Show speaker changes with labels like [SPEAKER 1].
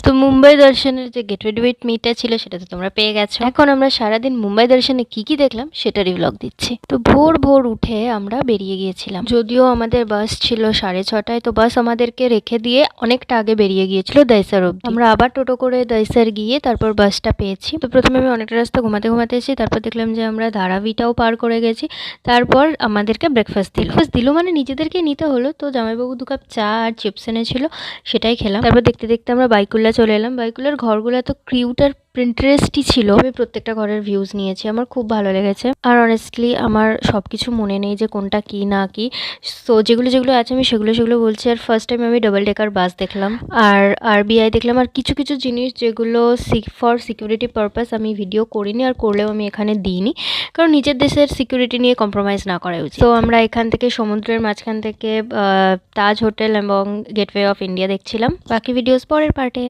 [SPEAKER 1] তো মুম্বাই দর্শনের যে গেটওয়ে টু ইট মিটা ছিল সেটা তো তোমরা পেয়ে গেছো। এখন আমরা সারাদিন মুম্বাই দর্শনে কি কি দেখলাম সেটারই ব্লগ দিচ্ছি। তো ভোর ভোর উঠে আমরা বেরিয়ে গিয়েছিলাম, যদিও আমাদের বাস ছিল 6:30, তো বাস আমাদেরকে রেখে দিয়ে অনেকটা আগে বেরিয়ে গিয়েছিল দইসার অব্দি। আমরা আবার টোটো করে দইসার গিয়ে তারপর বাসটা পেয়েছি। তো প্রথমে আমি অনেকটা রাস্তা ঘুমাতে ঘুমাতে এসেছি, তারপর দেখলাম যে আমরা ধারাবিটাও পার করে গেছি। তারপর আমাদেরকে ব্রেকফাস্ট দিল মানে নিজেদেরকে নিতে হলো। তো জামাইবাবু 2 কাপ চা আর চিপস এনেছিল, সেটাই খেলাম। তারপর দেখতে দেখতে আমরা বাইকুল্লা চলে এলাম। বাইকুল্লার ঘরগুলো তো কিউট আর প্রিন্টারেস্টই ছিল। আমি প্রত্যেকটা ঘরের ভিউজ নিয়েছি, আমার খুব ভালো লেগেছে। আর অনেস্টলি আমার সব কিছু মনে নেই যে কোনটা কি না কি, সো যেগুলো যেগুলো আছে আমি সেগুলো বলছি। আর ফার্স্ট টাইম আমি ডাবল ডেকার বাস দেখলাম, আর আরবিআই দেখলাম। আর কিছু কিছু জিনিস যেগুলো ফর সিকিউরিটি পারপাস আমি ভিডিও করিনি, আর করলেও আমি এখানে দিইনি, কারণ নিজের দেশের সিকিউরিটি নিয়ে কম্প্রোমাইজ না করা উচিত। তো আমরা এখান থেকে সমুদ্রের মাঝখান থেকে তাজ হোটেল এবং গেটওয়ে অফ ইন্ডিয়া দেখছিলাম। বাকি ভিডিওস পরের পার্টে।